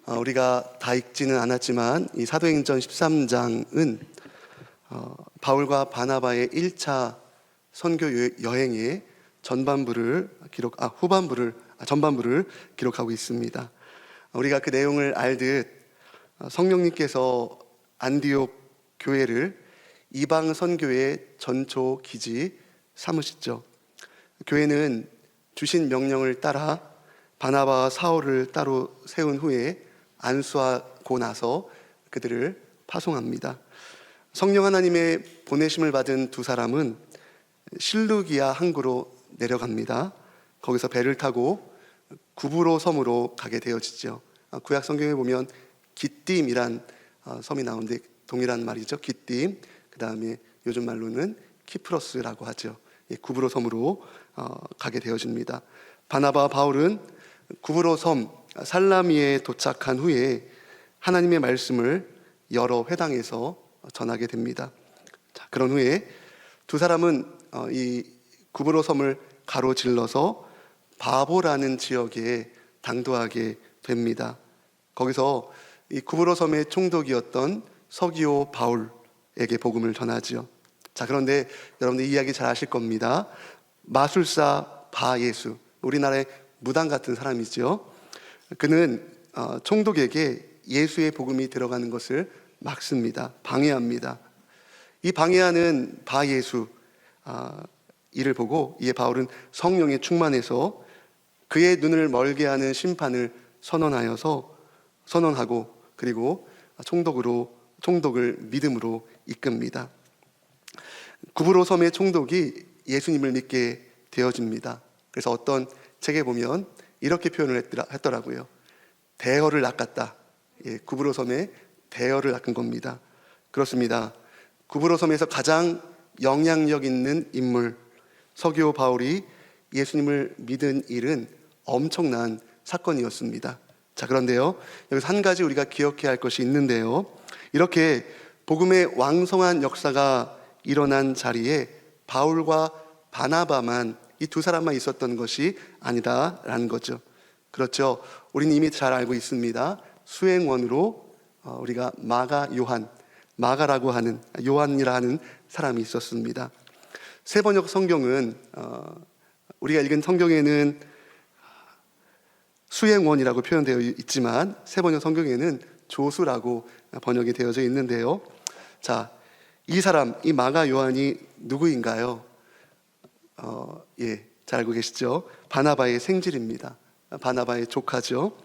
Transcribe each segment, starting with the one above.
우리가 다 읽지는 않았지만 이 사도행전 13장은 바울과 바나바의 1차 선교 여행의 전반부를 기록하고 있습니다. 우리가 그 내용을 알듯 성령님께서 안디옥 교회를 이방 선교의 전초 기지 삼으시죠. 교회는 주신 명령을 따라 바나바와 사울을 따로 세운 후에 안수하고 나서 그들을 파송합니다. 성령 하나님의 보내심을 받은 두 사람은 실루기아 항구로 내려갑니다. 거기서 배를 타고 구브로 섬으로 가게 되어지죠. 구약 성경에 보면 기띔이란 섬이 나오는데 동일한 말이죠. 기띔. 그 다음에 요즘 말로는 키프로스라고 하죠. 구브로 섬으로 가게 되어집니다. 바나바와 바울은 구브로 섬 살라미에 도착한 후에 하나님의 말씀을 여러 회당에서 전하게 됩니다. 그런 후에 두 사람은 이 구브로 섬을 가로질러서 바보라는 지역에 당도하게 됩니다. 거기서 이 구브로 섬의 총독이었던 서기오 바울에게 복음을 전하지요. 그런데 여러분들 이 이야기 잘 아실 겁니다. 마술사 바예수, 우리나라의 무당 같은 사람이죠. 그는 총독에게 예수의 복음이 들어가는 것을 막습니다. 방해합니다. 이 방해하는 바예수 이를 보고 이에 바울은 성령에 충만해서 그의 눈을 멀게 하는 심판을 선언하고 그리고 총독을 믿음으로 이끕니다. 구브로 섬의 총독이 예수님을 믿게 되어집니다. 그래서 어떤 책에 보면 이렇게 표현을 했더라고요. 대열을 낚았다. 구브로 섬에 대열을 낚은 겁니다. 그렇습니다. 구브로 섬에서 가장 영향력 있는 인물 서기오 바울이 예수님을 믿은 일은 엄청난 사건이었습니다. 그런데요, 여기서 한 가지 우리가 기억해야 할 것이 있는데요, 이렇게 복음의 왕성한 역사가 일어난 자리에 바울과 바나바만, 이 두 사람만 있었던 것이 아니다라는 거죠. 그렇죠. 우리는 이미 잘 알고 있습니다. 수행원으로 우리가 마가라고 하는 요한이라 하는 사람이 있었습니다. 세번역 성경은 우리가 읽은 성경에는 수행원이라고 표현되어 있지만 세번역 성경에는 조수라고 번역이 되어져 있는데요. 이 사람, 이 마가 요한이 누구인가요? 잘 알고 계시죠? 바나바의 생질입니다. 바나바의 조카죠.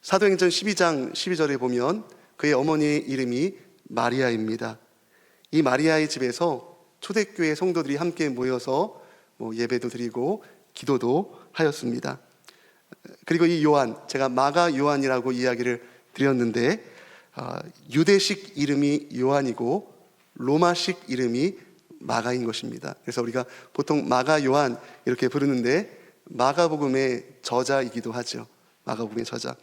사도행전 12장 12절에 보면 그의 어머니의 이름이 마리아입니다. 이 마리아의 집에서 초대교회 성도들이 함께 모여서 예배도 드리고 기도도 하였습니다. 그리고 이 요한, 제가 마가 요한이라고 이야기를 드렸는데 유대식 이름이 요한이고 로마식 이름이 마가인 것입니다. 그래서 우리가 보통 마가 요한 이렇게 부르는데 마가복음의 저자이기도 하죠. 마가복음의 저자.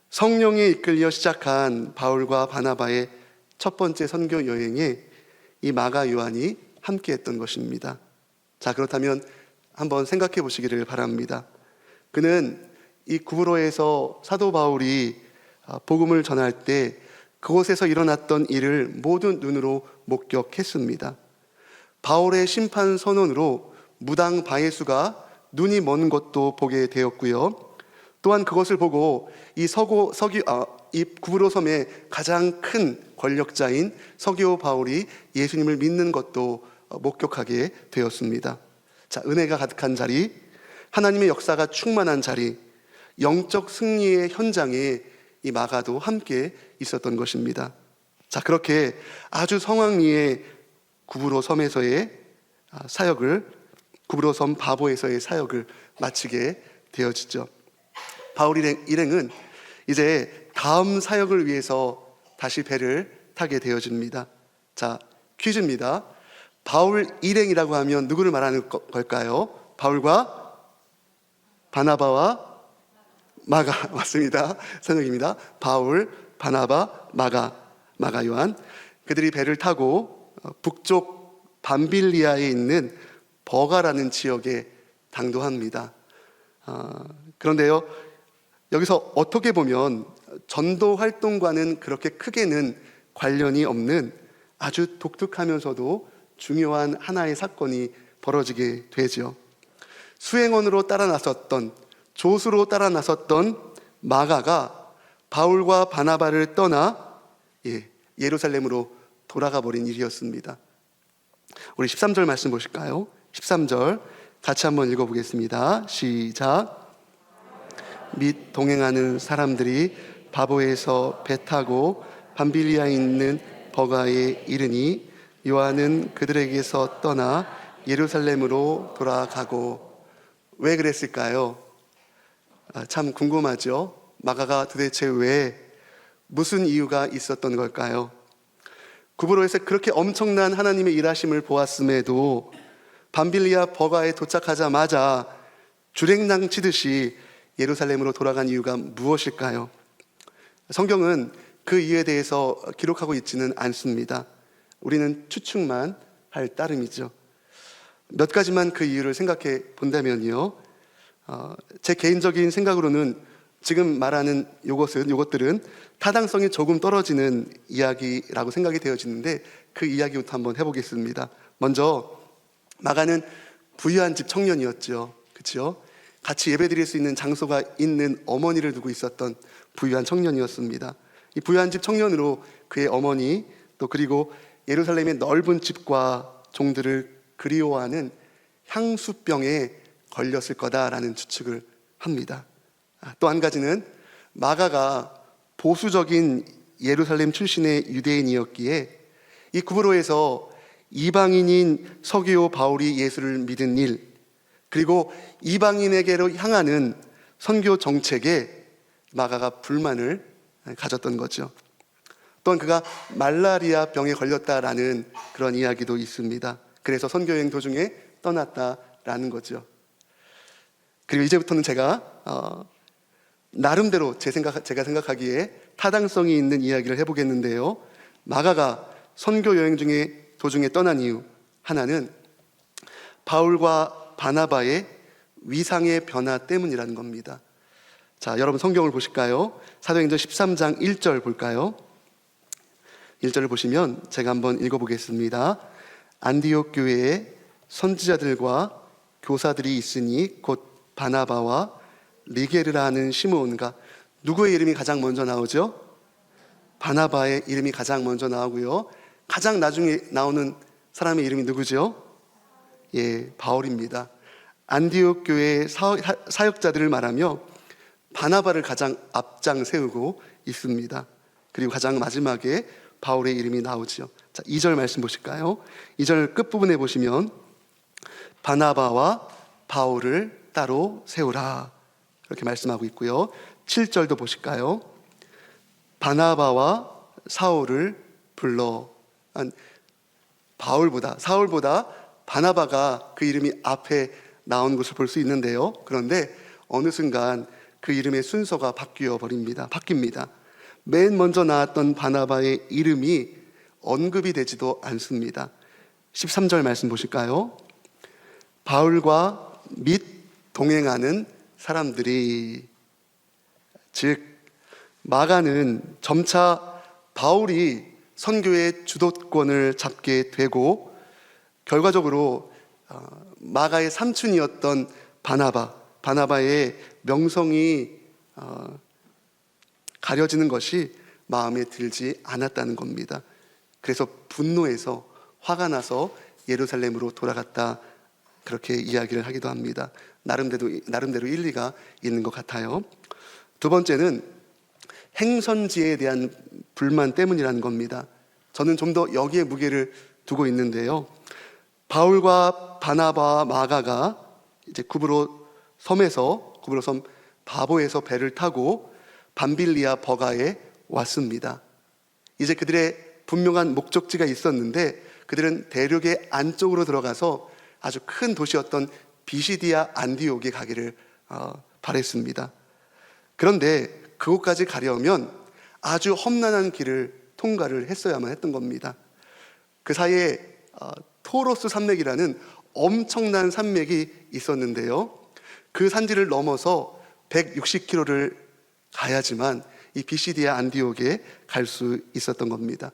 성령에 이끌려 시작한 바울과 바나바의 첫 번째 선교 여행에 이 마가 요한이 함께했던 것입니다. 그렇다면 한번 생각해 보시기를 바랍니다. 그는 이 구브로에서 사도 바울이 복음을 전할 때 그곳에서 일어났던 일을 모든 눈으로 목격했습니다. 바울의 심판 선언으로 무당 바예수가 눈이 먼 것도 보게 되었고요. 또한 그것을 보고 이 구브로 섬의 가장 큰 권력자인 서기오 바울이 예수님을 믿는 것도 목격하게 되었습니다. 은혜가 가득한 자리, 하나님의 역사가 충만한 자리, 영적 승리의 현장에 이 마가도 함께 있었던 것입니다. 그렇게 아주 성황리에 구브로 섬에서의 구브로 섬 바보에서의 사역을 마치게 되어지죠. 바울 일행은 이제 다음 사역을 위해서 다시 배를 타게 되어집니다. 퀴즈입니다. 바울 일행이라고 하면 누구를 말하는 걸까요? 바울과 바나바와 마가, 맞습니다. 선역입니다. 바울, 바나바, 마가 요한. 그들이 배를 타고 북쪽 밤빌리아에 있는 버가라는 지역에 당도합니다. 그런데요, 여기서 어떻게 보면 전도 활동과는 그렇게 크게는 관련이 없는 아주 독특하면서도 중요한 하나의 사건이 벌어지게 되죠. 수행원으로 따라 나섰던, 조수로 따라 나섰던 마가가 바울과 바나바를 떠나 예루살렘으로 돌아가 버린 일이었습니다. 우리 13절 말씀 보실까요? 13절 같이 한번 읽어보겠습니다. 시작. 및 동행하는 사람들이 바보에서 배 타고 밤빌리아에 있는 버가에 이르니 요한은 그들에게서 떠나 예루살렘으로 돌아가고. 왜 그랬을까요? 참 궁금하죠. 마가가 도대체 왜, 무슨 이유가 있었던 걸까요? 구브로에서 그렇게 엄청난 하나님의 일하심을 보았음에도 밤빌리아 버가에 도착하자마자 주랭랑 치듯이 예루살렘으로 돌아간 이유가 무엇일까요? 성경은 그 이유에 대해서 기록하고 있지는 않습니다. 우리는 추측만 할 따름이죠. 몇 가지만 그 이유를 생각해 본다면요, 제 개인적인 생각으로는 지금 말하는 요것들은 타당성이 조금 떨어지는 이야기라고 생각이 되어지는데, 그 이야기부터 한번 해보겠습니다. 먼저 마가는 부유한 집 청년이었죠. 그렇죠? 같이 예배드릴 수 있는 장소가 있는 어머니를 두고 있었던 부유한 청년이었습니다. 이 부유한 집 청년으로 그의 어머니, 또 그리고 예루살렘의 넓은 집과 종들을 그리워하는 향수병에 걸렸을 거다라는 추측을 합니다. 또 한 가지는 마가가 보수적인 예루살렘 출신의 유대인이었기에 이 구브로에서 이방인인 서기오 바울이 예수를 믿은 일, 그리고 이방인에게로 향하는 선교 정책에 마가가 불만을 가졌던 거죠. 또한 그가 말라리아 병에 걸렸다라는 그런 이야기도 있습니다. 그래서 선교여행 도중에 떠났다라는 거죠. 그리고 이제부터는 제가 나름대로 제가 생각하기에 타당성이 있는 이야기를 해보겠는데요. 마가가 선교여행 도중에 떠난 이유 하나는 바울과 바나바의 위상의 변화 때문이라는 겁니다. 자, 여러분 성경을 보실까요? 사도행전 13장 1절 볼까요? 1절을 보시면 제가 한번 읽어보겠습니다. 안디옥 교회에 선지자들과 교사들이 있으니 곧 바나바와 리게르라 하는 시므온과. 누구의 이름이 가장 먼저 나오죠? 바나바의 이름이 가장 먼저 나오고요. 가장 나중에 나오는 사람의 이름이 누구죠? 바울입니다. 안디옥 교회의 사역자들을 말하며 바나바를 가장 앞장 세우고 있습니다. 그리고 가장 마지막에 바울의 이름이 나오죠. 자, 2절 말씀 보실까요? 2절 끝부분에 보시면 바나바와 바울을 따로 세우라 이렇게 말씀하고 있고요. 7절도 보실까요? 바나바와 사울을 불러. 사울보다 바나바가 그 이름이 앞에 나온 것을 볼 수 있는데요. 그런데 어느 순간 그 이름의 순서가 바뀝니다. 맨 먼저 나왔던 바나바의 이름이 언급이 되지도 않습니다. 13절 말씀 보실까요? 바울과 및 동행하는 사람들이, 즉 마가는 점차 바울이 선교의 주도권을 잡게 되고 결과적으로 마가의 삼촌이었던 바나바의 명성이 가려지는 것이 마음에 들지 않았다는 겁니다. 그래서 분노해서 화가 나서 예루살렘으로 돌아갔다, 그렇게 이야기를 하기도 합니다. 나름대로 일리가 있는 것 같아요. 두 번째는 행선지에 대한 불만 때문이라는 겁니다. 저는 좀 더 여기에 무게를 두고 있는데요. 바울과 바나바와 마가가 이제 구브로 섬 바보에서 배를 타고 밤빌리아 버가에 왔습니다. 이제 그들의 분명한 목적지가 있었는데 그들은 대륙의 안쪽으로 들어가서 아주 큰 도시였던 비시디아 안디옥에 가기를 바랬습니다. 그런데 그곳까지 가려면 아주 험난한 길을 통과를 했어야만 했던 겁니다. 그 사이에 토로스 산맥이라는 엄청난 산맥이 있었는데요. 그 산지를 넘어서 160km를 가야지만 이 비시디아 안디옥에 갈 수 있었던 겁니다.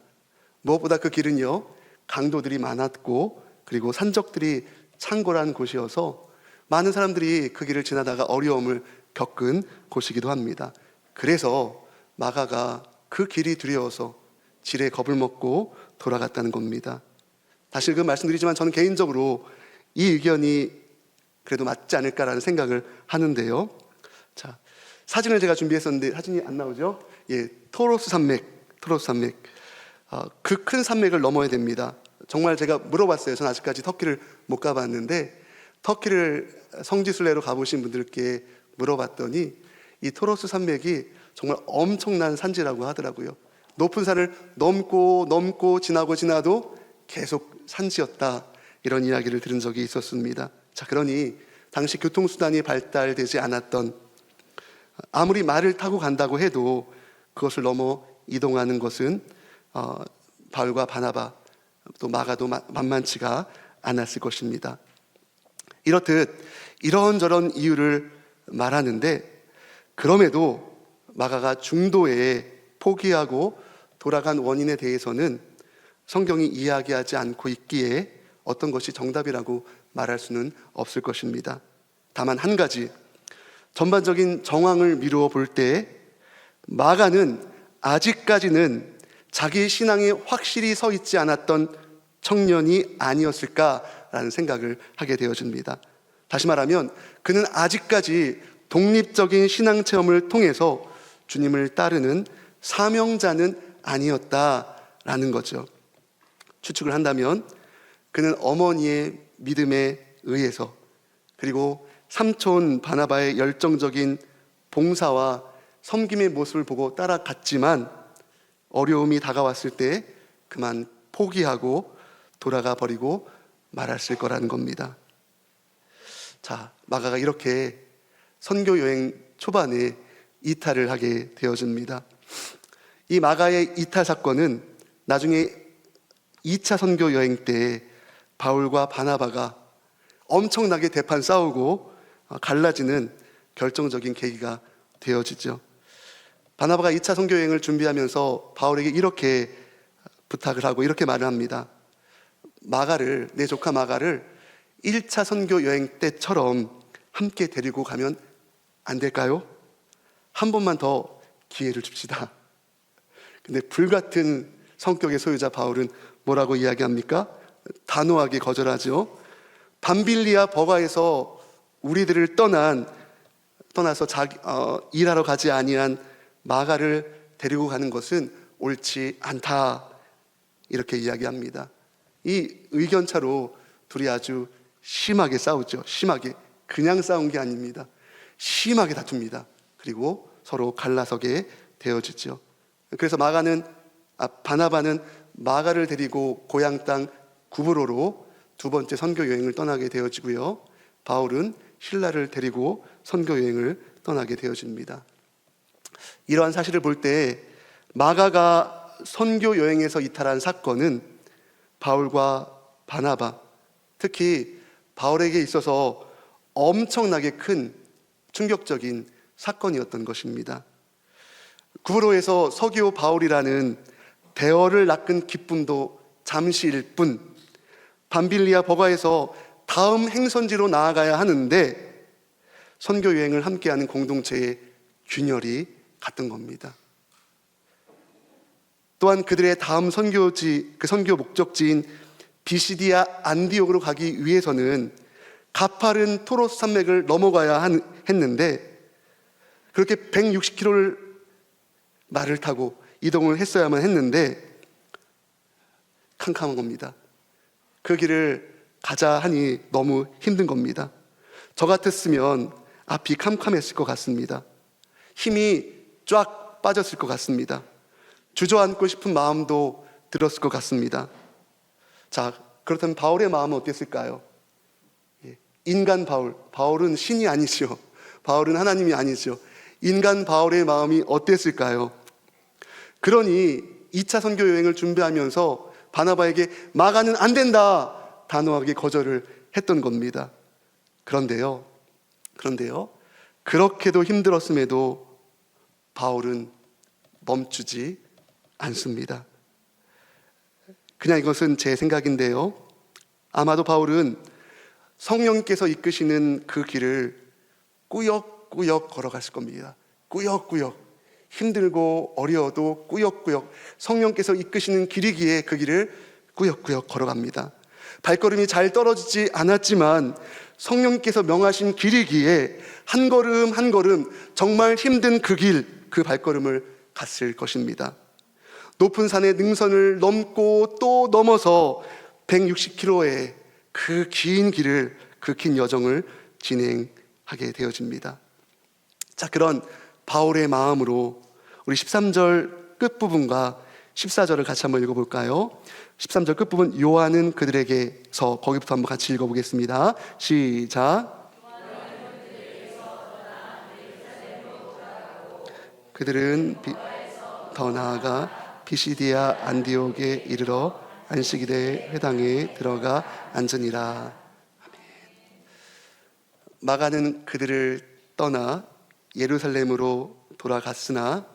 무엇보다 그 길은요, 강도들이 많았고 그리고 산적들이 창궐한 곳이어서 많은 사람들이 그 길을 지나다가 어려움을 겪은 곳이기도 합니다. 그래서 마가가 그 길이 두려워서 지레 겁을 먹고 돌아갔다는 겁니다. 다시 그 말씀드리지만 저는 개인적으로 이 의견이 그래도 맞지 않을까라는 생각을 하는데요. 자, 사진을 제가 준비했었는데 사진이 안 나오죠? 예, 토로스 산맥. 그 큰 산맥을 넘어야 됩니다. 정말 제가 물어봤어요. 저는 아직까지 터키를 못 가봤는데 터키를 성지순례로 가보신 분들께 물어봤더니 이 토로스 산맥이 정말 엄청난 산지라고 하더라고요. 높은 산을 넘고 지나도 계속 산지였다, 이런 이야기를 들은 적이 있었습니다. 자, 그러니 당시 교통수단이 발달되지 않았던, 아무리 말을 타고 간다고 해도 그것을 넘어 이동하는 것은 바울과 바나바 또 마가도 만만치가 않았을 것입니다. 이렇듯 이런저런 이유를 말하는데 그럼에도 마가가 중도에 포기하고 돌아간 원인에 대해서는 성경이 이야기하지 않고 있기에 어떤 것이 정답이라고 말할 수는 없을 것입니다. 다만 한 가지, 전반적인 정황을 미루어 볼 때 마가는 아직까지는 자기 신앙이 확실히 서 있지 않았던 청년이 아니었을까라는 생각을 하게 되어집니다. 다시 말하면 그는 아직까지 독립적인 신앙 체험을 통해서 주님을 따르는 사명자는 아니었다라는 거죠. 추측을 한다면 그는 어머니의 믿음에 의해서, 그리고 삼촌 바나바의 열정적인 봉사와 섬김의 모습을 보고 따라갔지만 어려움이 다가왔을 때 그만 포기하고 돌아가 버리고 말았을 거라는 겁니다. 자, 마가가 이렇게 선교 여행 초반에 이탈을 하게 되어집니다. 이 마가의 이탈 사건은 나중에 2차 선교 여행 때 바울과 바나바가 엄청나게 대판 싸우고 갈라지는 결정적인 계기가 되어지죠. 바나바가 2차 선교 여행을 준비하면서 바울에게 이렇게 부탁을 하고 이렇게 말을 합니다. 마가를, 내 조카 마가를 1차 선교 여행 때처럼 함께 데리고 가면 안 될까요? 한 번만 더 기회를 줍시다. 근데 불같은 성격의 소유자 바울은 뭐라고 이야기합니까? 단호하게 거절하죠. 밤빌리아 버가에서 우리들을 떠나서 일하러 가지 아니한 마가를 데리고 가는 것은 옳지 않다, 이렇게 이야기합니다. 이 의견차로 둘이 아주 심하게 싸우죠. 심하게, 그냥 싸운 게 아닙니다. 심하게 다툽니다. 그리고 서로 갈라서게 되어지죠. 그래서 바나바는 마가를 데리고 고향 땅 구브로로 두 번째 선교 여행을 떠나게 되어지고요. 바울은 실라를 데리고 선교 여행을 떠나게 되어집니다. 이러한 사실을 볼 때 마가가 선교 여행에서 이탈한 사건은 바울과 바나바, 특히 바울에게 있어서 엄청나게 큰 충격적인 사건이었던 것입니다. 구브로에서 서기오 바울이라는 대어를 낚은 기쁨도 잠시일 뿐, 밤빌리아 버가에서 다음 행선지로 나아가야 하는데 선교 여행을 함께하는 공동체의 균열이 같은 겁니다. 또한 그들의 다음 선교지, 그 선교 목적지인 비시디아 안디옥으로 가기 위해서는 가파른 토로스 산맥을 넘어가야 했는데 그렇게 160km를 말을 타고 이동을 했어야만 했는데 캄캄한 겁니다. 그 길을 가자 하니 너무 힘든 겁니다. 저 같았으면 앞이 캄캄했을 것 같습니다. 힘이 쫙 빠졌을 것 같습니다. 주저앉고 싶은 마음도 들었을 것 같습니다. 자, 그렇다면 바울의 마음은 어땠을까요? 인간 바울은 신이 아니죠. 바울은 하나님이 아니죠. 인간 바울의 마음이 어땠을까요? 그러니 2차 선교 여행을 준비하면서 바나바에게 마가는 안 된다, 단호하게 거절을 했던 겁니다. 그런데요, 그렇게도 힘들었음에도 바울은 멈추지 않습니다. 그냥 이것은 제 생각인데요, 아마도 바울은 성령께서 이끄시는 그 길을 꾸역꾸역 걸어갔을 겁니다. 꾸역꾸역, 힘들고 어려워도 꾸역꾸역 성령께서 이끄시는 길이기에 그 길을 꾸역꾸역 걸어갑니다. 발걸음이 잘 떨어지지 않았지만 성령께서 명하신 길이기에 한 걸음 한 걸음 정말 힘든 그 길, 그 발걸음을 갔을 것입니다. 높은 산의 능선을 넘고 또 넘어서 160km의 그 긴 길을, 그 긴 여정을 진행하게 되어집니다. 자, 그런 바울의 마음으로 우리 13절 끝부분과 14절을 같이 한번 읽어볼까요? 13절 끝부분, 요한은 그들에게서, 거기부터 한번 같이 읽어보겠습니다. 시작. 그들은 더 나아가 비시디아 안디옥에 이르러 안식일에 회당에 들어가 앉으니라. 아멘. 마가는 그들을 떠나 예루살렘으로 돌아갔으나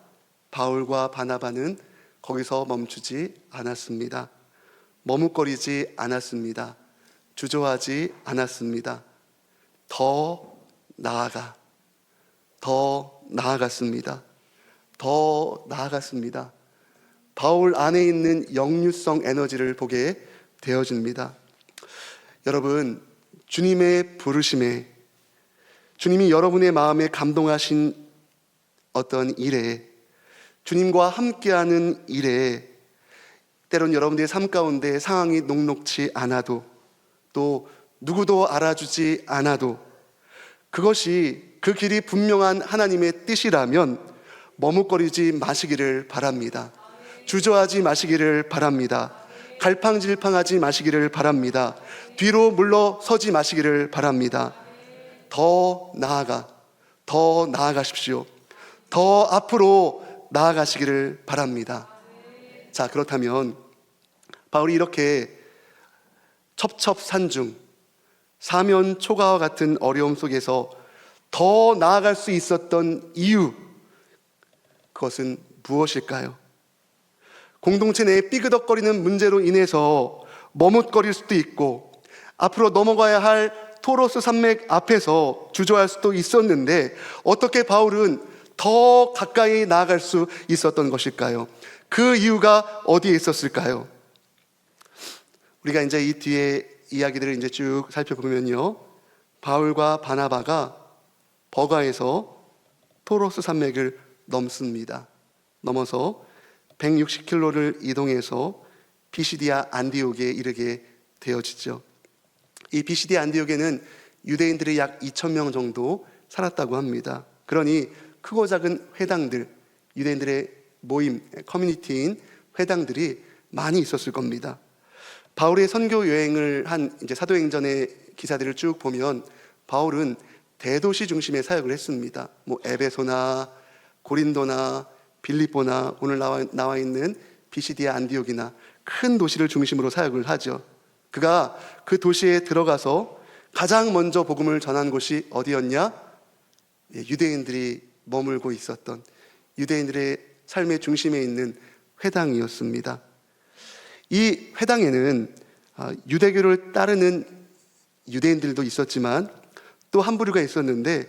바울과 바나바는 거기서 멈추지 않았습니다. 머뭇거리지 않았습니다. 주저하지 않았습니다. 더 나아갔습니다. 더 나아갔습니다. 바울 안에 있는 역류성 에너지를 보게 되어집니다. 여러분, 주님의 부르심에, 주님이 여러분의 마음에 감동하신 어떤 일에, 주님과 함께하는 일에, 때론 여러분들의 삶 가운데 상황이 녹록지 않아도, 또 누구도 알아주지 않아도, 그것이 그 길이 분명한 하나님의 뜻이라면 머뭇거리지 마시기를 바랍니다. 주저하지 마시기를 바랍니다. 갈팡질팡하지 마시기를 바랍니다. 뒤로 물러서지 마시기를 바랍니다. 더 나아가십시오. 더 앞으로 나아가시기를 바랍니다. 자, 그렇다면 바울이 이렇게 첩첩산중, 사면초가와 같은 어려움 속에서 더 나아갈 수 있었던 이유, 그것은 무엇일까요? 공동체 내에 삐그덕거리는 문제로 인해서 머뭇거릴 수도 있고, 앞으로 넘어가야 할 토로스 산맥 앞에서 주저할 수도 있었는데, 어떻게 바울은 더 가까이 나아갈 수 있었던 것일까요? 그 이유가 어디에 있었을까요? 우리가 이제 이 뒤에 이야기들을 이제 쭉 살펴보면요, 바울과 바나바가 버가에서 토로스 산맥을 넘습니다. 넘어서 160km를 이동해서 비시디아 안디옥에 이르게 되어지죠. 이 비시디아 안디옥에는 유대인들이 약 2,000명 정도 살았다고 합니다. 그러니 크고 작은 회당들, 유대인들의 모임, 커뮤니티인 회당들이 많이 있었을 겁니다. 바울의 선교 여행을 한 이제 사도행전의 기사들을 쭉 보면 바울은 대도시 중심의 사역을 했습니다. 에베소나 고린도나 빌립보나 오늘 나와 있는 비시디아 안디옥이나 큰 도시를 중심으로 사역을 하죠. 그가 그 도시에 들어가서 가장 먼저 복음을 전한 곳이 어디였냐? 유대인들이 머물고 있었던, 유대인들의 삶의 중심에 있는 회당이었습니다. 이 회당에는 유대교를 따르는 유대인들도 있었지만 또 한 부류가 있었는데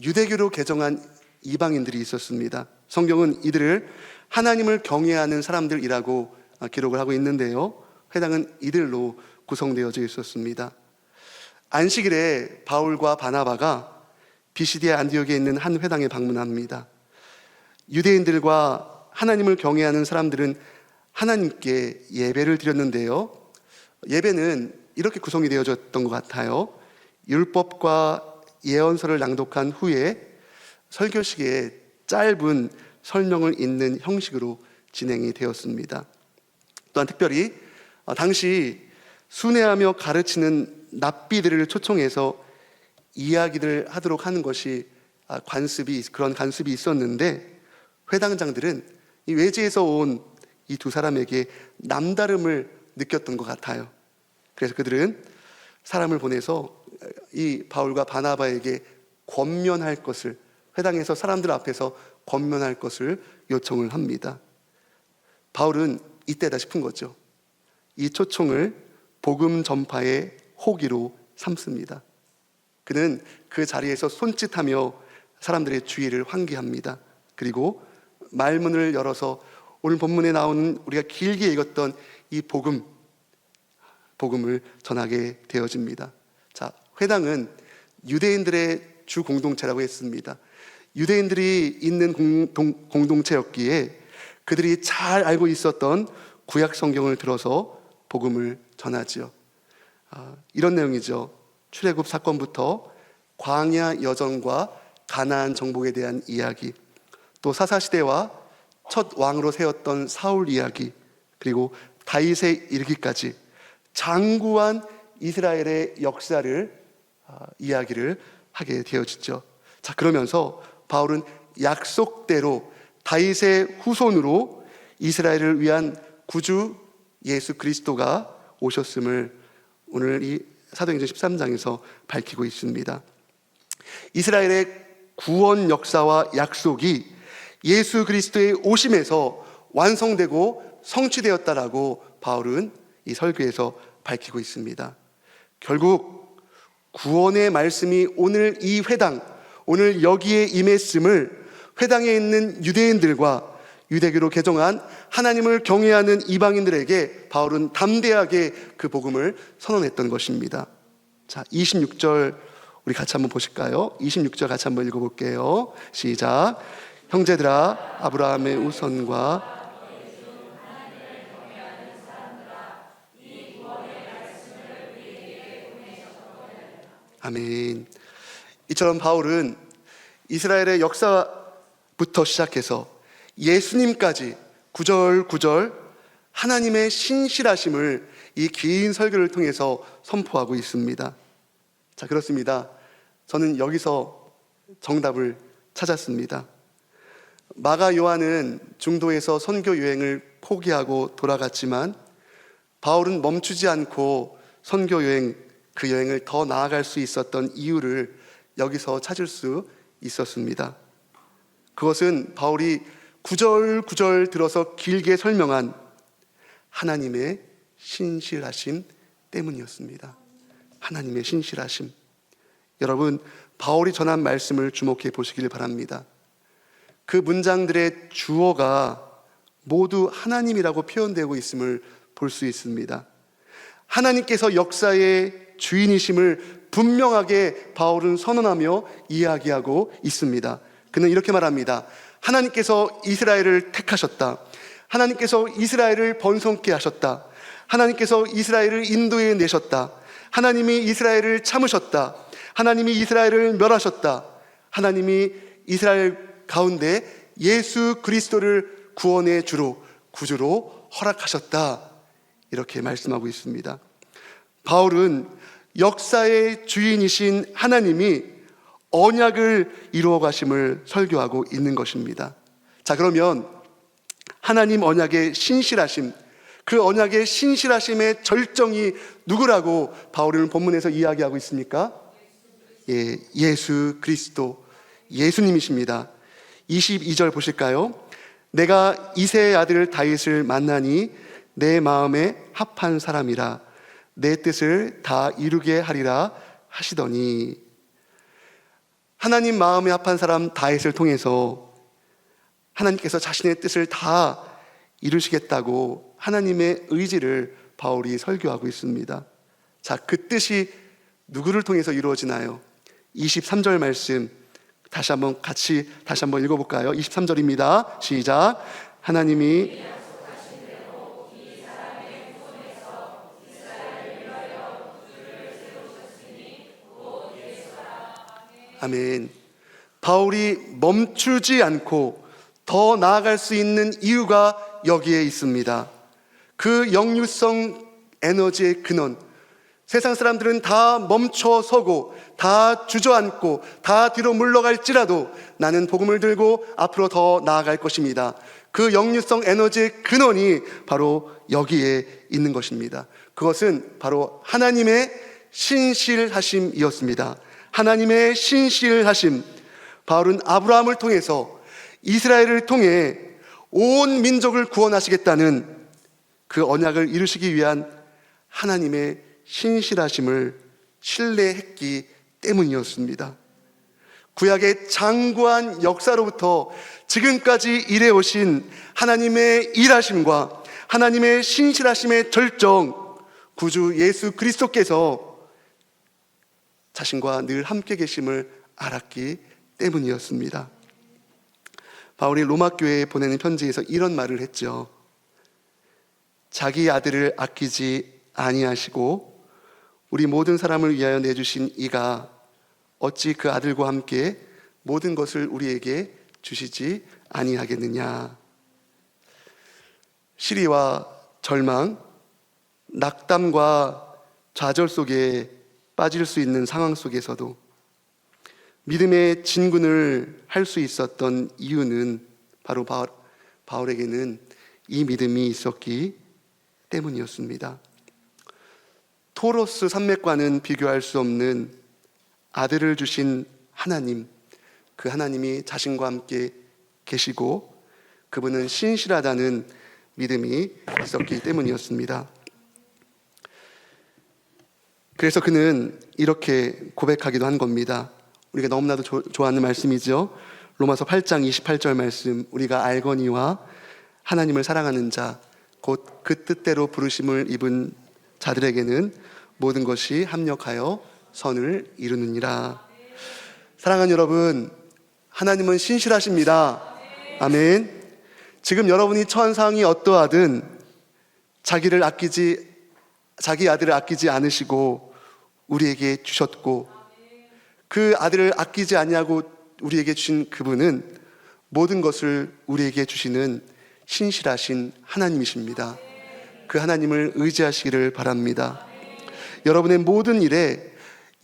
유대교로 개종한 이방인들이 있었습니다. 성경은 이들을 하나님을 경외하는 사람들이라고 기록을 하고 있는데요, 회당은 이들로 구성되어져 있었습니다. 안식일에 바울과 바나바가 비시디아 안디옥에 있는 한 회당에 방문합니다. 유대인들과 하나님을 경외하는 사람들은 하나님께 예배를 드렸는데요, 예배는 이렇게 구성이 되어졌던 것 같아요. 율법과 예언서를 낭독한 후에 설교식에 짧은 설명을 읽는 형식으로 진행이 되었습니다. 또한 특별히 당시 순회하며 가르치는 납비들을 초청해서 이야기를 하도록 하는 것이 그런 관습이 있었는데, 회당장들은 이 외지에서 온 이 두 사람에게 남다름을 느꼈던 것 같아요. 그래서 그들은 사람을 보내서 이 바울과 바나바에게 권면할 것을 회당에서 사람들 앞에서 권면할 것을 요청을 합니다. 바울은 이때다 싶은 거죠. 이 초청을 복음 전파의 호기로 삼습니다. 그는 그 자리에서 손짓하며 사람들의 주의를 환기합니다. 그리고 말문을 열어서 오늘 본문에 나오는 우리가 길게 읽었던 이 복음을 전하게 되어집니다. 자, 회당은 유대인들의 주 공동체라고 했습니다. 유대인들이 있는 공동체였기에 그들이 잘 알고 있었던 구약 성경을 들어서 복음을 전하지요. 이런 내용이죠. 출애굽 사건부터 광야 여정과 가나안 정복에 대한 이야기, 또 사사시대와 첫 왕으로 세웠던 사울 이야기, 그리고 다윗에 이르기까지 장구한 이스라엘의 역사를 이야기를 하게 되어지죠. 자, 그러면서 바울은 약속대로 다윗의 후손으로 이스라엘을 위한 구주 예수 그리스도가 오셨음을 오늘 이 사도행전 13장에서 밝히고 있습니다. 이스라엘의 구원 역사와 약속이 예수 그리스도의 오심에서 완성되고 성취되었다라고 바울은 이 설교에서 밝히고 있습니다. 결국 구원의 말씀이 오늘 이 회당, 오늘 여기에 임했음을 회당에 있는 유대인들과 유대교로 개종한 하나님을 경외하는 이방인들에게 바울은 담대하게 그 복음을 선언했던 것입니다. 자, 26절 우리 같이 한번 보실까요? 26절 같이 한번 읽어볼게요. 시작. 형제들아, 아브라함의 우선과 아멘. 이처럼 바울은 이스라엘의 역사부터 시작해서 예수님까지 구절구절 하나님의 신실하심을 이 긴 설교를 통해서 선포하고 있습니다. 자, 그렇습니다. 저는 여기서 정답을 찾았습니다. 마가 요한은 중도에서 선교 여행을 포기하고 돌아갔지만 바울은 멈추지 않고 선교 여행, 그 여행을 더 나아갈 수 있었던 이유를 여기서 찾을 수 있었습니다. 그것은 바울이 구절구절 들어서 길게 설명한 하나님의 신실하심 때문이었습니다. 하나님의 신실하심. 여러분, 바울이 전한 말씀을 주목해 보시길 바랍니다. 그 문장들의 주어가 모두 하나님이라고 표현되고 있음을 볼 수 있습니다. 하나님께서 역사의 주인이심을 분명하게 바울은 선언하며 이야기하고 있습니다. 그는 이렇게 말합니다. 하나님께서 이스라엘을 택하셨다. 하나님께서 이스라엘을 번성케 하셨다. 하나님께서 이스라엘을 인도해 내셨다. 하나님이 이스라엘을 참으셨다. 하나님이 이스라엘을 멸하셨다. 하나님이 이스라엘 가운데 예수 그리스도를 구원의 주로, 구주로 허락하셨다. 이렇게 말씀하고 있습니다. 바울은 역사의 주인이신 하나님이 언약을 이루어 가심을 설교하고 있는 것입니다. 자, 그러면 하나님 언약의 신실하심, 그 언약의 신실하심의 절정이 누구라고 바울은 본문에서 이야기하고 있습니까? 예수 그리스도, 예수님이십니다. 22절 보실까요? 내가 이새의 아들 다윗을 만나니 내 마음에 합한 사람이라 내 뜻을 다 이루게 하리라 하시더니, 하나님 마음에 합한 사람 다윗을 통해서 하나님께서 자신의 뜻을 다 이루시겠다고 하나님의 의지를 바울이 설교하고 있습니다. 자, 그 뜻이 누구를 통해서 이루어지나요? 23절 말씀 다시 한번 읽어볼까요? 23절입니다. 시작. 하나님이 아멘. 바울이 멈추지 않고 더 나아갈 수 있는 이유가 여기에 있습니다. 그 역류성 에너지의 근원, 세상 사람들은 다 멈춰서고 다 주저앉고 다 뒤로 물러갈지라도 나는 복음을 들고 앞으로 더 나아갈 것입니다. 그 역류성 에너지의 근원이 바로 여기에 있는 것입니다. 그것은 바로 하나님의 신실하심이었습니다. 하나님의 신실하심. 바울은 아브라함을 통해서 이스라엘을 통해 온 민족을 구원하시겠다는 그 언약을 이루시기 위한 하나님의 신실하심을 신뢰했기 때문이었습니다. 구약의 장구한 역사로부터 지금까지 일해오신 하나님의 일하심과 하나님의 신실하심의 절정, 구주 예수 그리스도께서 자신과 늘 함께 계심을 알았기 때문이었습니다. 바울이 로마 교회에 보내는 편지에서 이런 말을 했죠. 자기 아들을 아끼지 아니하시고 우리 모든 사람을 위하여 내주신 이가 어찌 그 아들과 함께 모든 것을 우리에게 주시지 아니하겠느냐. 시리와 절망, 낙담과 좌절 속에 빠질 수 있는 상황 속에서도 믿음의 진군을 할 수 있었던 이유는 바로 바울에게는 이 믿음이 있었기 때문이었습니다. 토로스 산맥과는 비교할 수 없는 아들을 주신 하나님, 그 하나님이 자신과 함께 계시고 그분은 신실하다는 믿음이 있었기 때문이었습니다. 그래서 그는 이렇게 고백하기도 한 겁니다. 우리가 너무나도 좋아하는 말씀이죠. 로마서 8장 28절 말씀, 우리가 알거니와 하나님을 사랑하는 자 곧 그 뜻대로 부르심을 입은 자들에게는 모든 것이 합력하여 선을 이루느니라. 사랑하는 여러분, 하나님은 신실하십니다. 아멘. 지금 여러분이 처한 상황이 어떠하든 자기 아들을 아끼지 않으시고 우리에게 주셨고 그 아들을 아끼지 아니하고 우리에게 주신 그분은 모든 것을 우리에게 주시는 신실하신 하나님이십니다. 그 하나님을 의지하시기를 바랍니다. 여러분의 모든 일에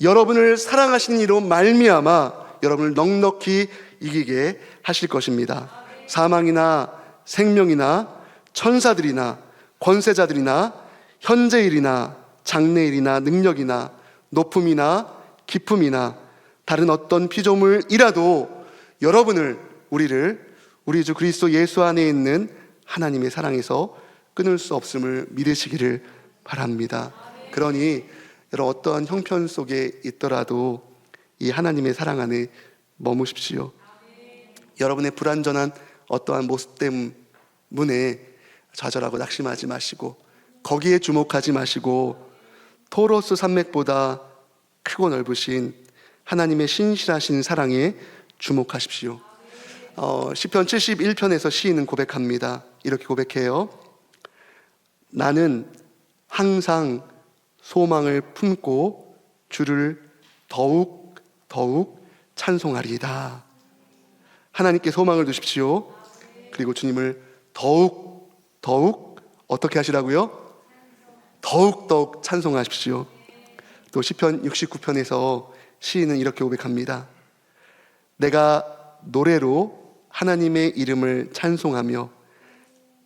여러분을 사랑하시는 이로 말미암아 여러분을 넉넉히 이기게 하실 것입니다. 사망이나 생명이나 천사들이나 권세자들이나 현재일이나 장래일이나 능력이나 높음이나 깊음이나 다른 어떤 피조물이라도 여러분을, 우리를 우리 주 그리스도 예수 안에 있는 하나님의 사랑에서 끊을 수 없음을 믿으시기를 바랍니다. 그러니 여러분 어떠한 형편 속에 있더라도 이 하나님의 사랑 안에 머무십시오. 여러분의 불완전한 어떠한 모습 때문에 좌절하고 낙심하지 마시고 거기에 주목하지 마시고 토로스 산맥보다 크고 넓으신 하나님의 신실하신 사랑에 주목하십시오. 시편 71편에서 시인은 고백합니다. 이렇게 고백해요. 나는 항상 소망을 품고 주를 더욱 찬송하리이다. 하나님께 소망을 두십시오. 그리고 주님을 더욱 어떻게 하시라고요? 더욱 찬송하십시오. 또 시편 69편에서 시인은 이렇게 고백합니다. 내가 노래로 하나님의 이름을 찬송하며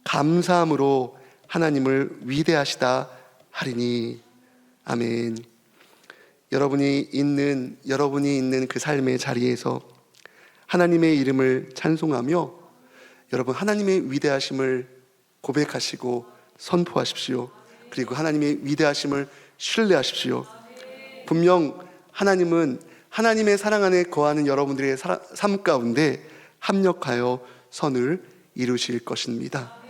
감사함으로 하나님을 위대하시다 하리니. 아멘. 여러분이 있는 그 삶의 자리에서 하나님의 이름을 찬송하며 여러분 하나님의 위대하심을 고백하시고 선포하십시오. 그리고 하나님의 위대하심을 신뢰하십시오. 분명 하나님은 하나님의 사랑 안에 거하는 여러분들의 삶 가운데 합력하여 선을 이루실 것입니다.